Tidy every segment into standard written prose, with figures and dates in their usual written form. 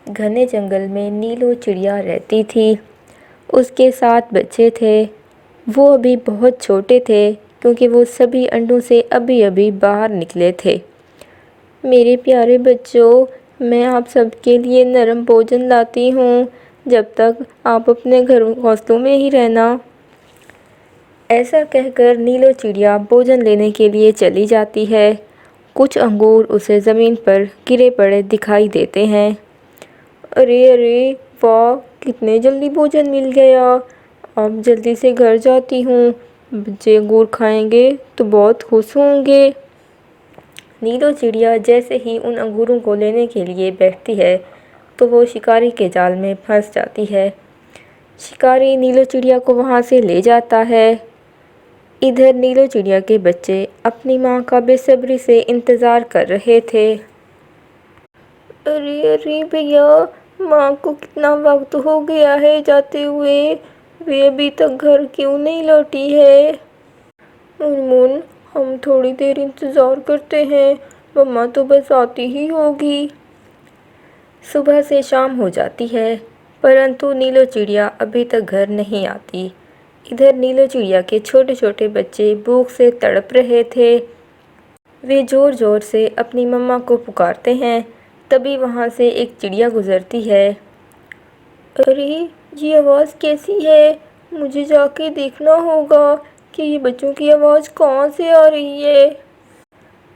घने जंगल में नीलो चिड़िया रहती थी। उसके 7 बच्चे थे। वो अभी बहुत छोटे थे क्योंकि वो सभी अंडों से अभी-अभी बाहर निकले थे। मेरे प्यारे बच्चों, मैं आप सबके लिए नरम भोजन लाती हूँ, जब तक आप अपने घोंसलों में ही रहना। ऐसा कहकर नीलो चिड़िया भोजन लेने के लिए चली जाती है। कुछ अंगूर उसे ज़मीन पर गिरे पड़े दिखाई देते हैं। अरे अरे वाह, कितने जल्दी भोजन मिल गया। अब जल्दी से घर जाती हूँ, बच्चे अंगूर खाएंगे तो बहुत खुश होंगे। नीलो चिड़िया जैसे ही उन अंगूरों को लेने के लिए बैठती है तो वो शिकारी के जाल में फंस जाती है। शिकारी नीलो चिड़िया को वहाँ से ले जाता है। इधर नीलो चिड़िया के बच्चे अपनी माँ का बेसब्री से इंतज़ार कर रहे थे। अरे अरे भैया, माँ को कितना वक्त हो गया है जाते हुए, वे अभी तक घर क्यों नहीं लौटी है। मुनमुन, हम थोड़ी देर इंतज़ार करते हैं, मम्मा तो बस आती ही होगी। सुबह से शाम हो जाती है, परंतु नीलो चिड़िया अभी तक घर नहीं आती। इधर नीलो चिड़िया के छोटे छोटे बच्चे भूख से तड़प रहे थे। वे ज़ोर ज़ोर से अपनी मम्मा को पुकारते हैं। तभी वहाँ से एक चिड़िया गुजरती है। अरे, ये आवाज़ कैसी है? मुझे जाके देखना होगा कि ये बच्चों की आवाज़ कहाँ से आ रही है।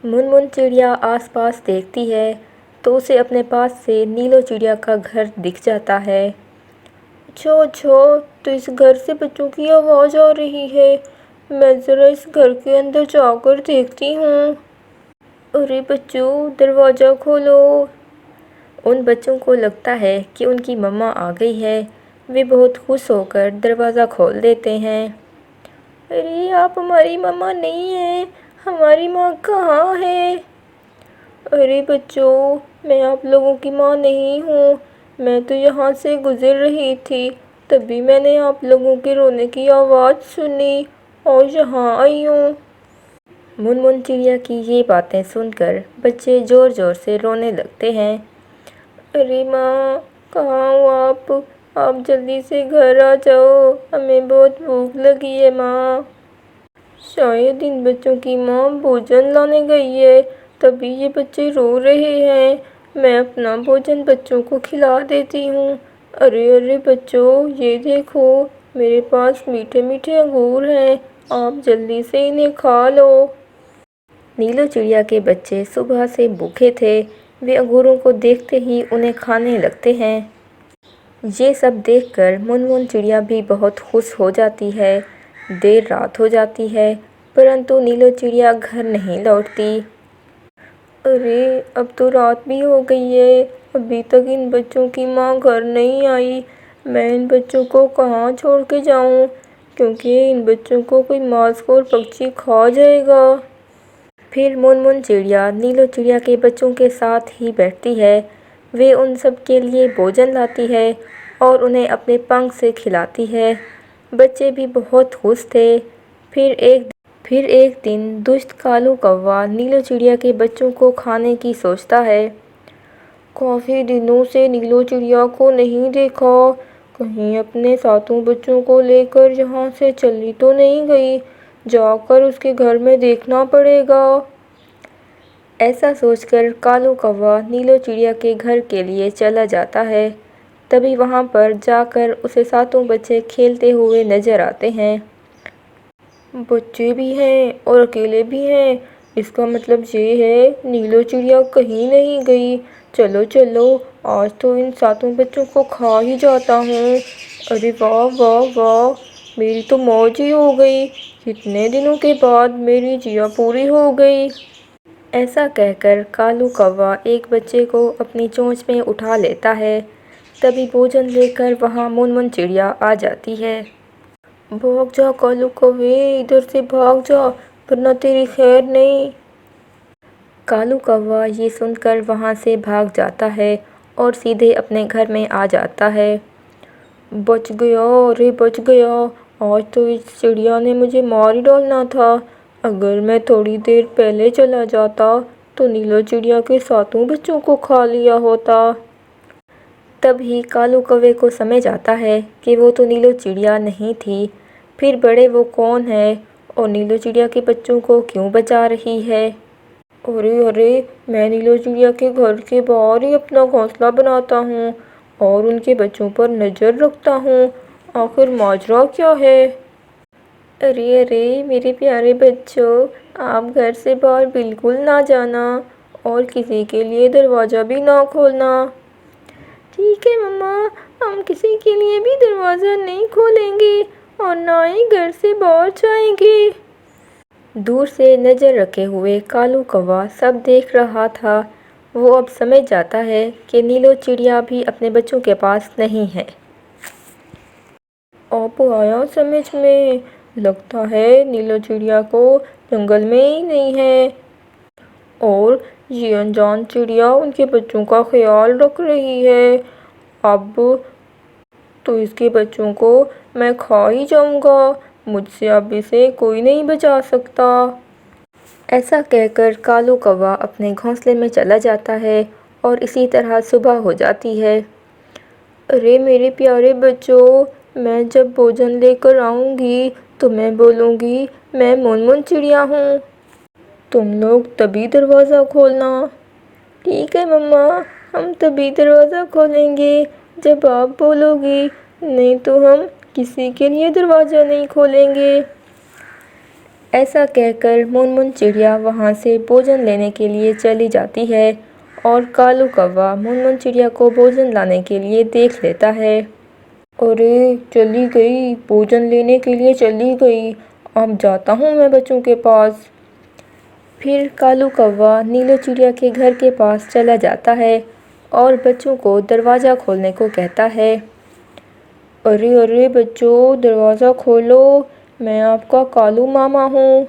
मुनमुन चिड़िया आसपास देखती है तो उसे अपने पास से नीलो चिड़िया का घर दिख जाता है। अच्छा अच्छा, तो इस घर से बच्चों की आवाज़ आ रही है। मैं ज़रा इस घर के अंदर जाकर देखती हूँ। अरे बच्चों, दरवाज़ा खोलो। उन बच्चों को लगता है कि उनकी मम्मा आ गई है। वे बहुत खुश होकर दरवाज़ा खोल देते हैं। अरे, आप हमारी मम्मा नहीं हैं, हमारी माँ कहाँ है? अरे बच्चों, मैं आप लोगों की माँ नहीं हूँ। मैं तो यहाँ से गुज़र रही थी, तभी मैंने आप लोगों के रोने की आवाज़ सुनी और यहाँ आई हूँ। मुनमुन चिड़िया की ये बातें सुनकर बच्चे ज़ोर ज़ोर से रोने लगते हैं। अरे माँ, कहाँ हो आप? आप जल्दी से घर आ जाओ, हमें बहुत भूख लगी है माँ। शायद इन बच्चों की माँ भोजन लाने गई है, तभी ये बच्चे रो रहे हैं। मैं अपना भोजन बच्चों को खिला देती हूँ। अरे अरे बच्चों, ये देखो, मेरे पास मीठे मीठे अंगूर हैं, आप जल्दी से इन्हें खा लो। नीलो चिड़िया के बच्चे सुबह से भूखे थे। वे अंगूरों को देखते ही उन्हें खाने लगते हैं। ये सब देखकर मुनमुन चिड़िया भी बहुत खुश हो जाती है। देर रात हो जाती है, परंतु नीलो चिड़िया घर नहीं लौटती। अरे, अब तो रात भी हो गई है, अभी तक इन बच्चों की माँ घर नहीं आई। मैं इन बच्चों को कहाँ छोड़ के जाऊँ, क्योंकि इन बच्चों को कोई मांसखोर पक्षी खा जाएगा। फिर मुनमुन चिड़िया नीलो चिड़िया के बच्चों के साथ ही बैठती है। वे उन सब के लिए भोजन लाती है और उन्हें अपने पंख से खिलाती है। बच्चे भी बहुत खुश थे। फिर एक दिन दुष्ट कालू कौवा नीलो चिड़िया के बच्चों को खाने की सोचता है। काफ़ी दिनों से नीलो चिड़िया को नहीं देखा, कहीं अपने सातों बच्चों को लेकर यहाँ से चली तो नहीं गई। जाकर उसके घर में देखना पड़ेगा। ऐसा सोचकर कालू कौवा नीलो चिड़िया के घर के लिए चला जाता है। तभी वहाँ पर जाकर उसे सातों बच्चे खेलते हुए नजर आते हैं। बच्चे भी हैं और अकेले भी हैं, इसका मतलब ये है नीलो चिड़िया कहीं नहीं गई। चलो चलो, आज तो इन सातों बच्चों को खा ही जाता हूँ। अरे वाह वाह वाह, मेरी तो मौज ही हो गई। कितने दिनों के बाद मेरी जिया पूरी हो गई। ऐसा कहकर कालू कौवा एक बच्चे को अपनी चोंच में उठा लेता है। तभी भोजन लेकर वहाँ मुनमुन चिड़िया आ जाती है। भाग जा कालू कौवे, इधर से भाग जा, वरना तेरी खैर नहीं। कालू कौवा ये सुनकर वहाँ से भाग जाता है और सीधे अपने घर में आ जाता है। बच गया, अरे बच गया, आज तो इस चिड़िया ने मुझे मार ही डालना था। अगर मैं थोड़ी देर पहले चला जाता तो नीलो चिड़िया के सातों बच्चों को खा लिया होता। तभी कालू कौवे को समझ आता है कि वो तो नीलो चिड़िया नहीं थी, फिर बड़े वो कौन है और नीलो चिड़िया के बच्चों को क्यों बचा रही है। अरे अरे, मैं नीलो चिड़िया के घर के बाहर ही अपना घोंसला बनाता हूँ और उनके बच्चों पर नज़र रखता हूँ। आखिर माजरा क्या है। अरे अरे मेरे प्यारे बच्चों, आप घर से बाहर बिल्कुल ना जाना और किसी के लिए दरवाज़ा भी ना खोलना। ठीक है मम्मा, हम किसी के लिए भी दरवाज़ा नहीं खोलेंगे और ना ही घर से बाहर जाएंगे। दूर से नज़र रखे हुए कालू कौवा सब देख रहा था। वो अब समझ जाता है कि नीलो चिड़िया भी अपने बच्चों के पास नहीं है। अब आया समझ में, लगता है नीलो चिड़िया को जंगल में ही नहीं है और ये अनजान चिड़िया उनके बच्चों का ख्याल रख रही है। अब तो इसके बच्चों को मैं खा ही जाऊंगा, मुझसे अब इसे कोई नहीं बचा सकता। ऐसा कहकर कालू कौवा अपने घोंसले में चला जाता है और इसी तरह सुबह हो जाती है। अरे मेरे प्यारे बच्चों, मैं जब भोजन लेकर आऊँगी तो मैं बोलूँगी मैं मुनमुन चिड़िया हूँ। तुम लोग तभी दरवाज़ा खोलना। ठीक है मम्मा, हम तभी दरवाज़ा खोलेंगे जब आप बोलोगी, नहीं तो हम किसी के लिए दरवाज़ा नहीं खोलेंगे। ऐसा कहकर मुनमुन चिड़िया वहाँ से भोजन लेने के लिए चली जाती है और कालू कौवा मुनमुन चिड़िया को भोजन लाने के लिए देख लेता है। अरे चली गई, भोजन लेने के लिए चली गई, अब जाता हूँ मैं बच्चों के पास। फिर कालू कौवा नीलो चिड़िया के घर के पास चला जाता है और बच्चों को दरवाज़ा खोलने को कहता है। अरे अरे बच्चों, दरवाज़ा खोलो, मैं आपका कालू मामा हूँ।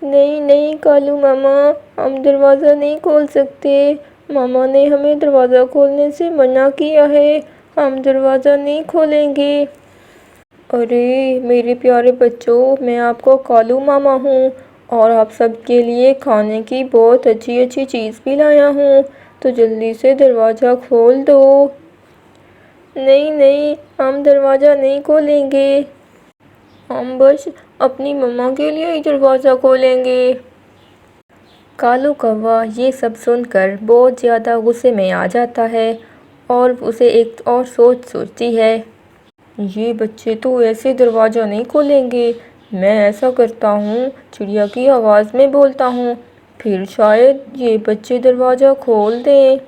नहीं नहीं कालू मामा, हम दरवाज़ा नहीं खोल सकते, मामा ने हमें दरवाज़ा खोलने से मना किया है, हम दरवाज़ा नहीं खोलेंगे। अरे मेरे प्यारे बच्चों, मैं आपका कालू मामा हूँ और आप सबके लिए खाने की बहुत अच्छी अच्छी चीज़ भी लाया हूँ, तो जल्दी से दरवाज़ा खोल दो। नहीं नहीं, हम दरवाज़ा नहीं खोलेंगे, हम बस अपनी मम्मा के लिए ही दरवाज़ा खोलेंगे। कालू कौवा ये सब सुनकर बहुत ज़्यादा गुस्से में आ जाता है और उसे एक और सोचती है। ये बच्चे तो ऐसे दरवाज़ा नहीं खोलेंगे, मैं ऐसा करता हूँ, चिड़िया की आवाज़ में बोलता हूँ, फिर शायद ये बच्चे दरवाज़ा खोल दें।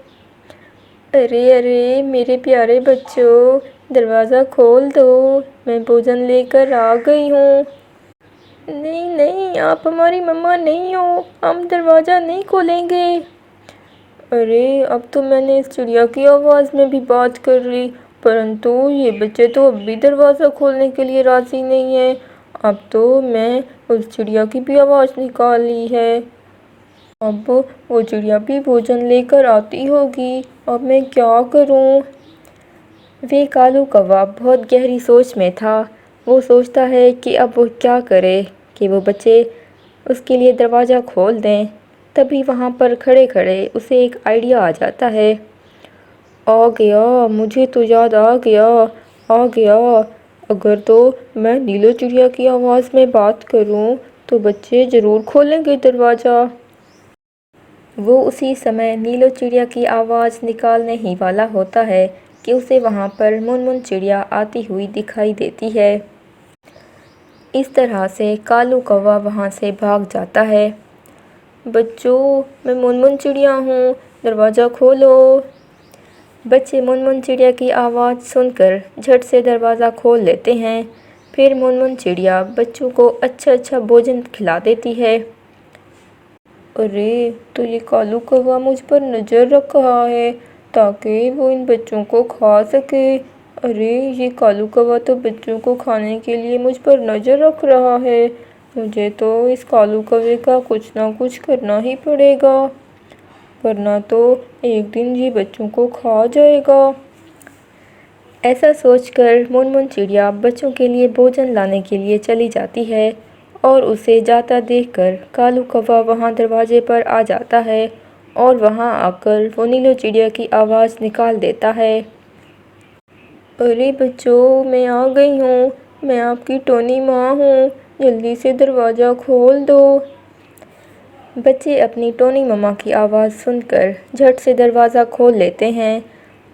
अरे अरे मेरे प्यारे बच्चों, दरवाज़ा खोल दो, मैं भोजन लेकर आ गई हूँ। नहीं नहीं, आप हमारी मम्मा नहीं हो, हम दरवाज़ा नहीं खोलेंगे। अरे अब तो मैंने इस चिड़िया की आवाज़ में भी बात कर ली, परंतु ये बच्चे तो अब भी दरवाज़ा खोलने के लिए राज़ी नहीं है। अब तो मैं उस चिड़िया की भी आवाज़ निकाल ली है, अब वो चिड़िया भी भोजन लेकर आती होगी, अब मैं क्या करूं। वे कालू कौवा बहुत गहरी सोच में था। वो सोचता है कि अब वो क्या करे कि वो बच्चे उसके लिए दरवाज़ा खोल दें। तभी वहाँ पर खड़े खड़े उसे एक आइडिया आ जाता है। आ गया, मुझे तो याद आ गया, आ गया। अगर तो मैं नीलो चिड़िया की आवाज़ में बात करूं तो बच्चे ज़रूर खोलेंगे दरवाज़ा। वो उसी समय नीलो चिड़िया की आवाज़ निकालने ही वाला होता है कि उसे वहाँ पर मुनमुन चिड़िया आती हुई दिखाई देती है। इस तरह से कालू कौवा वहाँ से भाग जाता है। बच्चों, मैं मुनमुन चिड़िया हूँ, दरवाज़ा खोलो। बच्चे मुनमुन चिड़िया की आवाज़ सुनकर झट से दरवाज़ा खोल लेते हैं। फिर मुनमुन चिड़िया बच्चों को अच्छा अच्छा भोजन खिला देती है। अरे तो ये कालू कौवा मुझ पर नज़र रख रहा है ताकि वो इन बच्चों को खा सके। अरे ये कालू कौवा तो बच्चों को खाने के लिए मुझ पर नज़र रख रहा है, मुझे तो इस कालू कौवे का कुछ ना कुछ करना ही पड़ेगा, वरना तो एक दिन ये बच्चों को खा जाएगा। ऐसा सोचकर मुनमुन चिड़िया बच्चों के लिए भोजन लाने के लिए चली जाती है और उसे जाता देखकर कालू कौवा वहाँ दरवाजे पर आ जाता है और वहाँ आकर वो नीलो चिड़िया की आवाज़ निकाल देता है। अरे बच्चों, मैं आ गई हूँ, मैं आपकी टोनी माँ हूँ, जल्दी से दरवाज़ा खोल दो। बच्चे अपनी टोनी मम्मा की आवाज़ सुनकर झट से दरवाज़ा खोल लेते हैं।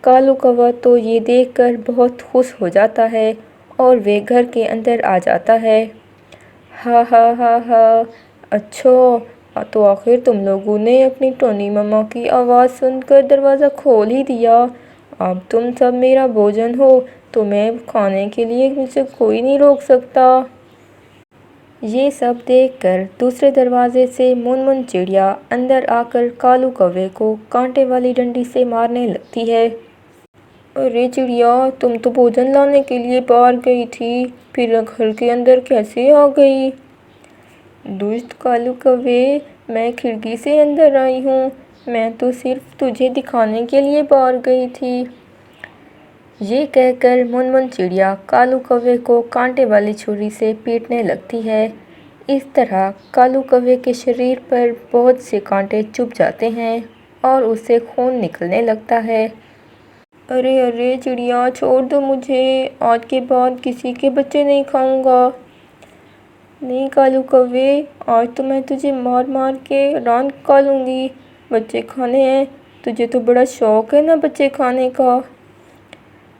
कालू कौवा तो ये देखकर बहुत खुश हो जाता है और वे घर के अंदर आ जाता है। हा हा हा हा, अच्छा तो आखिर तुम लोगों ने अपनी टोनी मम्मा की आवाज़ सुनकर दरवाज़ा खोल ही दिया। अब तुम सब मेरा भोजन हो, तो मैं खाने के लिए मुझे कोई नहीं रोक सकता। ये सब देखकर दूसरे दरवाजे से मुनमुन चिड़िया अंदर आकर कालू कौवे को कांटे वाली डंडी से मारने लगती है। अरे चिड़िया, तुम तो भोजन लाने के लिए बाहर गई थी, फिर घर के अंदर कैसे आ गई? दुष्ट कालू कौवे, मैं खिड़की से अंदर आई हूँ, मैं तो सिर्फ तुझे दिखाने के लिए बाहर गई थी। ये कहकर मुनमुन चिड़िया कालू कौवे को कांटे वाली छुरी से पीटने लगती है। इस तरह कालू कौवे के शरीर पर बहुत से कांटे चुभ जाते हैं और उससे खून निकलने लगता है। अरे अरे चिड़िया, छोड़ दो मुझे, आज के बाद किसी के बच्चे नहीं खाऊंगा। नहीं कालू कौवे, आज तो मैं तुझे मार मार के रान निकालूंगी। बच्चे खाने हैं, तुझे तो बड़ा शौक है ना बच्चे खाने का।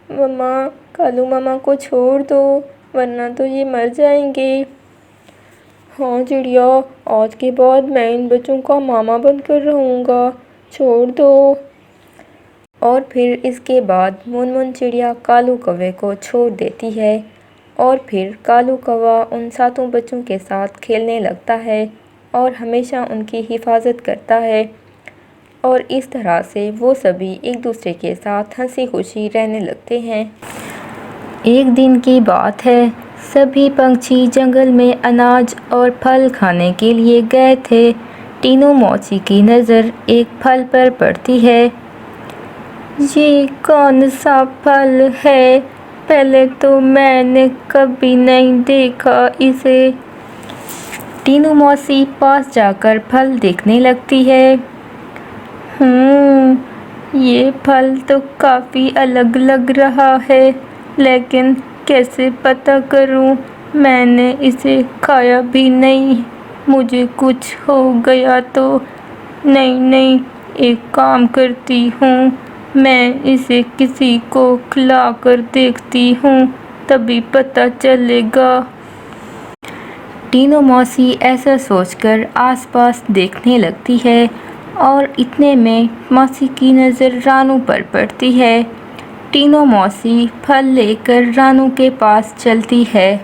मम्मा, कालू मामा को छोड़ दो, वरना तो ये मर जाएंगे। हाँ चिड़िया, आज के बाद मैं इन बच्चों का मामा बनकर रहूँगा, छोड़ दो। और फिर इसके बाद मुनमुन चिड़िया कालू कौवे को छोड़ देती है और फिर कालू कौवा उन सातों बच्चों के साथ खेलने लगता है और हमेशा उनकी हिफाजत करता है। और इस तरह से वो सभी एक दूसरे के साथ हंसी खुशी रहने लगते हैं। एक दिन की बात है, सभी पंछी जंगल में अनाज और फल खाने के लिए गए थे। टीनू मौसी की नज़र एक फल पर पड़ती है। ये कौन सा फल है? पहले तो मैंने कभी नहीं देखा इसे। टीनू मौसी पास जाकर फल देखने लगती है। ये फल तो काफ़ी अलग लग रहा है, लेकिन कैसे पता करूं? मैंने इसे खाया भी नहीं, मुझे कुछ हो गया तो। नहीं, एक काम करती हूँ, मैं इसे किसी को खिला कर देखती हूँ, तभी पता चलेगा। टीनू मौसी ऐसा सोचकर आसपास देखने लगती है और इतने में मौसी की नज़र रानू पर पड़ती है। टीनू मौसी फल लेकर रानू के पास चलती है।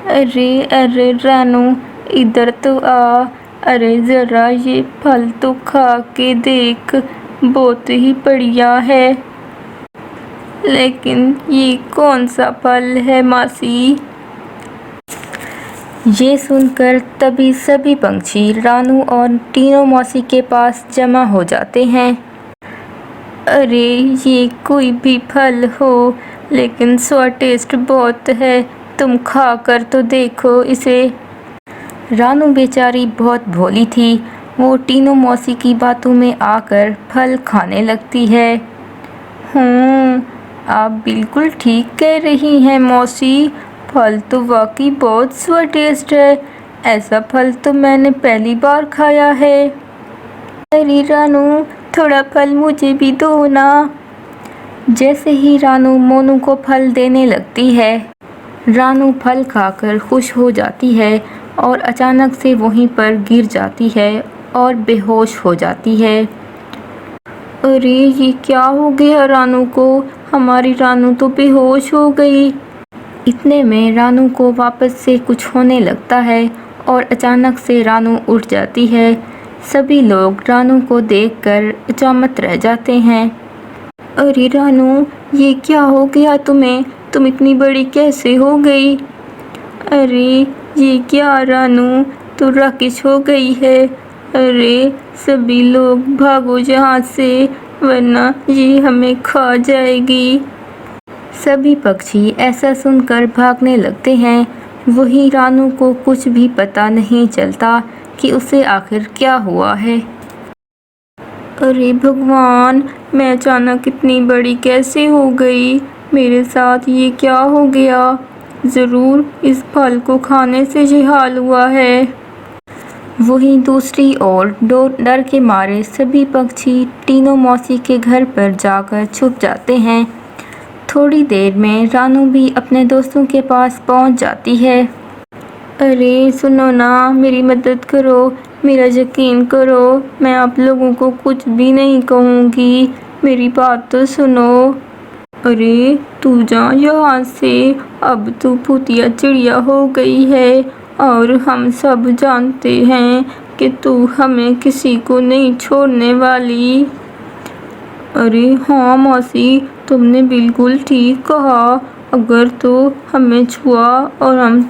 अरे रानू, इधर तो आ। अरे ज़रा ये फल तो खा के देख, बहुत ही बढ़िया है। लेकिन ये कौन सा फल है मौसी? ये सुनकर तभी सभी पंछी रानू और टीनू मौसी के पास जमा हो जाते हैं। अरे ये कोई भी फल हो, लेकिन स्वादिष्ट बहुत है, तुम खा कर तो देखो इसे। रानू बेचारी बहुत भोली थी, वो टीनू मौसी की बातों में आकर फल खाने लगती है। आप बिल्कुल ठीक कह रही हैं मौसी, फल तो वाकई बहुत स्वादिष्ट है, ऐसा फल तो मैंने पहली बार खाया है। अरे रानू, थोड़ा फल मुझे भी दो ना। जैसे ही रानू मोनू को फल देने लगती है, रानू फल खाकर खुश हो जाती है और अचानक से वहीं पर गिर जाती है और बेहोश हो जाती है। अरे ये क्या हो गया रानू को? हमारी रानू तो बेहोश हो गई। इतने में रानू को वापस से कुछ होने लगता है और अचानक से रानू उठ जाती है। सभी लोग रानू को देखकर अचंभित रह जाते हैं। अरे रानू, ये क्या हो गया तुम्हें? तुम इतनी बड़ी कैसे हो गई? अरे ये क्या रानू, तू राक्षस हो गई है। अरे सभी लोग भागो यहाँ से, वरना ये हमें खा जाएगी। सभी पक्षी ऐसा सुनकर भागने लगते हैं। वहीं रानू को कुछ भी पता नहीं चलता कि उसे आखिर क्या हुआ है। अरे भगवान, मैं अचानक इतनी बड़ी कैसे हो गई? मेरे साथ ये क्या हो गया? ज़रूर इस फल को खाने से ये हाल हुआ है। वहीं दूसरी ओर डर के मारे सभी पक्षी टीनू मौसी के घर पर जाकर छुप जाते हैं। थोड़ी देर में रानू भी अपने दोस्तों के पास पहुंच जाती है। अरे सुनो ना, मेरी मदद करो, मेरा यकीन करो, मैं आप लोगों को कुछ भी नहीं कहूँगी, मेरी बात तो सुनो। अरे तू जा यहाँ से, अब तू भूतिया चिड़िया हो गई है और हम सब जानते हैं कि तू हमें किसी को नहीं छोड़ने वाली। अरे हाँ मौसी, तुमने बिल्कुल ठीक कहा, अगर तो हमें छुआ और हम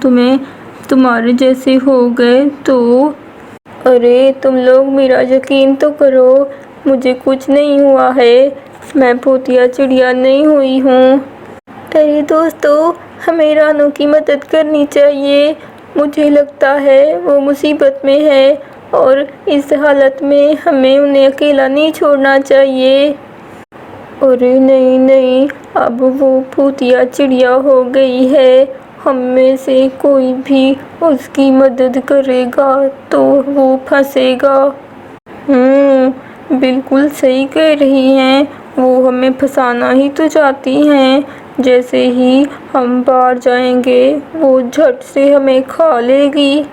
तुम्हारे जैसे हो गए तो। अरे तुम लोग मेरा यकीन तो करो, मुझे कुछ नहीं हुआ है, मैं भूतिया चिड़िया नहीं हुई हूँ। अरे दोस्तों, हमें रानू की मदद करनी चाहिए, मुझे लगता है वो मुसीबत में है और इस हालत में हमें उन्हें अकेला नहीं छोड़ना चाहिए। अरे नहीं नहीं, अब वो भूतिया चिड़िया हो गई है, हम में से कोई भी उसकी मदद करेगा तो वो फंसेगा। बिल्कुल सही कह रही हैं, वो हमें फंसाना ही तो चाहती हैं। जैसे ही हम बाहर जाएंगे वो झट से हमें खा लेगी।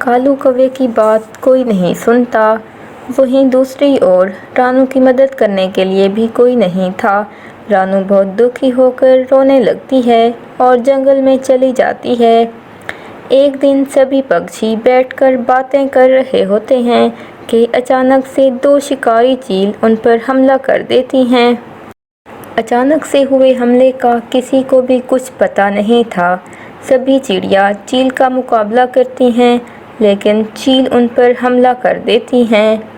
कालू कौवे की बात कोई नहीं सुनता। वहीं दूसरी ओर रानू की मदद करने के लिए भी कोई नहीं था। रानू बहुत दुखी होकर रोने लगती है और जंगल में चली जाती है। एक दिन सभी पक्षी बैठकर बातें कर रहे होते हैं कि अचानक से दो शिकारी चील उन पर हमला कर देती हैं। अचानक से हुए हमले का किसी को भी कुछ पता नहीं था। सभी चिड़िया चील का मुकाबला करती हैं, लेकिन चील उन पर हमला कर देती हैं।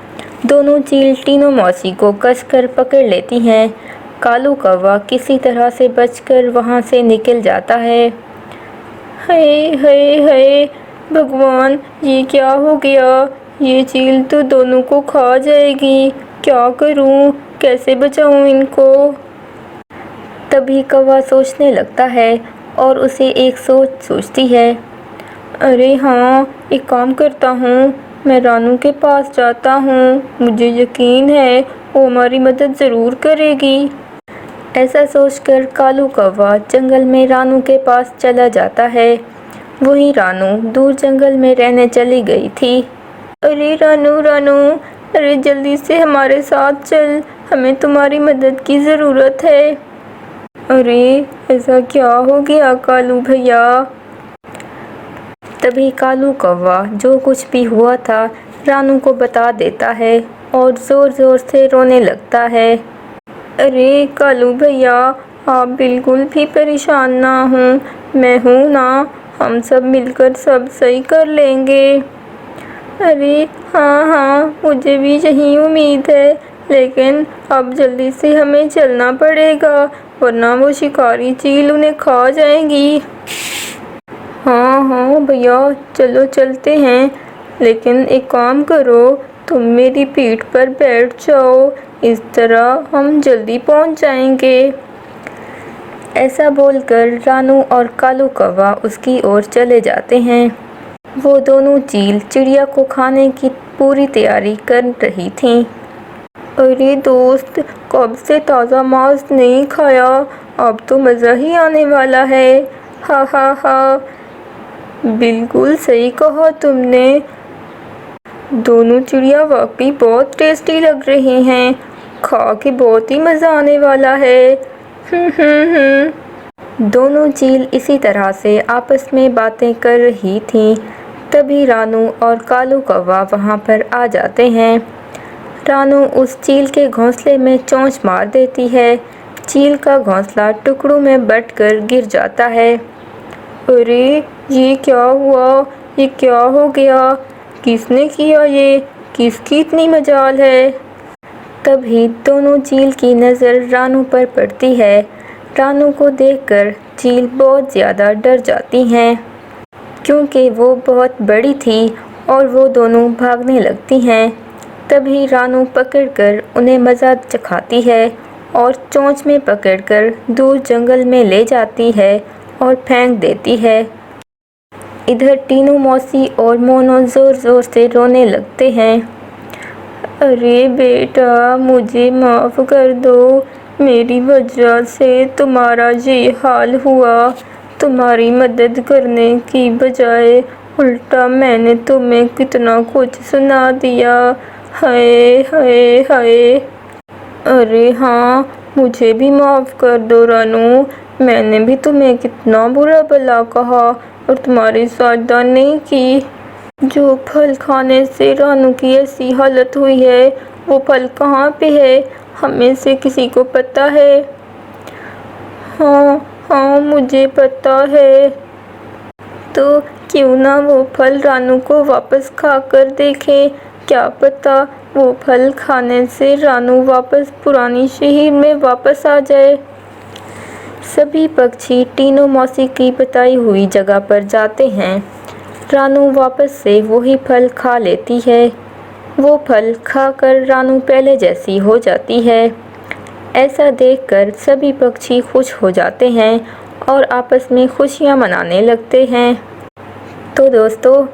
दोनों चील टीनू मौसी को कसकर पकड़ लेती हैं। कालू कौवा किसी तरह से बचकर वहां से निकल जाता है। हाय हाय हाय भगवान, ये क्या हो गया? ये चील तो दोनों को खा जाएगी, क्या करूं, कैसे बचाऊं इनको? तभी कौवा सोचने लगता है और उसे एक सोच सूझती है। अरे हाँ, एक काम करता हूँ, मैं रानू के पास जाता हूँ, मुझे यकीन है वो हमारी मदद ज़रूर करेगी। ऐसा सोचकर कालू कौवा जंगल में रानू के पास चला जाता है। वहीं रानू दूर जंगल में रहने चली गई थी। अरे रानू रानू, अरे जल्दी से हमारे साथ चल, हमें तुम्हारी मदद की ज़रूरत है। अरे ऐसा क्या हो गया कालू भैया? तभी कालू कौवा जो कुछ भी हुआ था रानू को बता देता है और ज़ोर ज़ोर से रोने लगता है। अरे कालू भैया, आप बिल्कुल भी परेशान ना हों, मैं हूँ ना, हम सब मिलकर सब सही कर लेंगे। अरे हाँ हाँ, मुझे भी यही उम्मीद है, लेकिन अब जल्दी से हमें चलना पड़ेगा, वरना वो शिकारी चील उन्हें खा जाएंगी। हाँ हाँ भैया, चलो चलते हैं, लेकिन एक काम करो, तुम मेरी पीठ पर बैठ जाओ, इस तरह हम जल्दी पहुंच जाएंगे। ऐसा बोलकर रानू और कालू कौवा उसकी ओर चले जाते हैं। वो दोनों चील चिड़िया को खाने की पूरी तैयारी कर रही थीं। अरे दोस्त, कब से ताज़ा मांस नहीं खाया, अब तो मज़ा ही आने वाला है। हा हा हा, बिल्कुल सही कहा तुमने, दोनों चिड़िया वाकई बहुत टेस्टी लग रही हैं, खा के बहुत ही मज़ा आने वाला है। दोनों चील इसी तरह से आपस में बातें कर रही थीं। तभी रानू और कालू कौवा वहाँ पर आ जाते हैं। रानू उस चील के घोंसले में चोंच मार देती है। चील का घोंसला टुकड़ों में बंटकर गिर जाता है। अरे ये क्या हुआ, ये क्या हो गया, किसने किया ये, किसकी इतनी मजाल है? तभी दोनों चील की नज़र रानू पर पड़ती है। रानू को देखकर चील बहुत ज़्यादा डर जाती हैं, क्योंकि वो बहुत बड़ी थी और वो दोनों भागने लगती हैं। तभी रानू पकड़कर उन्हें मज़ा चखाती है और चोंच में पकड़कर दूर जंगल में ले जाती है और फेंक देती है। इधर टीनू मौसी और मोनू ज़ोर ज़ोर से रोने लगते हैं। अरे बेटा, मुझे माफ़ कर दो, मेरी वजह से तुम्हारा ये हाल हुआ। तुम्हारी मदद करने की बजाय उल्टा मैंने तुम्हें कितना कुछ सुना दिया। हाय हाय हाय। अरे हाँ, मुझे भी माफ़ कर दो रानू, मैंने भी तुम्हें कितना बुरा भला कहा और तुम्हारी साझा नहीं की। जो फल खाने से रानू की ऐसी हालत हुई है, वो फल कहाँ पे है, हमें से किसी को पता है? हाँ हाँ, मुझे पता है। तो क्यों ना वो फल रानू को वापस खाकर देखें, क्या पता वो फल खाने से रानू वापस पुरानी शहर में वापस आ जाए। सभी पक्षी टीनू मौसी की बताई हुई जगह पर जाते हैं। रानू वापस से वही फल खा लेती है। वो फल खाकर रानू पहले जैसी हो जाती है। ऐसा देखकर सभी पक्षी खुश हो जाते हैं और आपस में खुशियाँ मनाने लगते हैं। तो दोस्तों,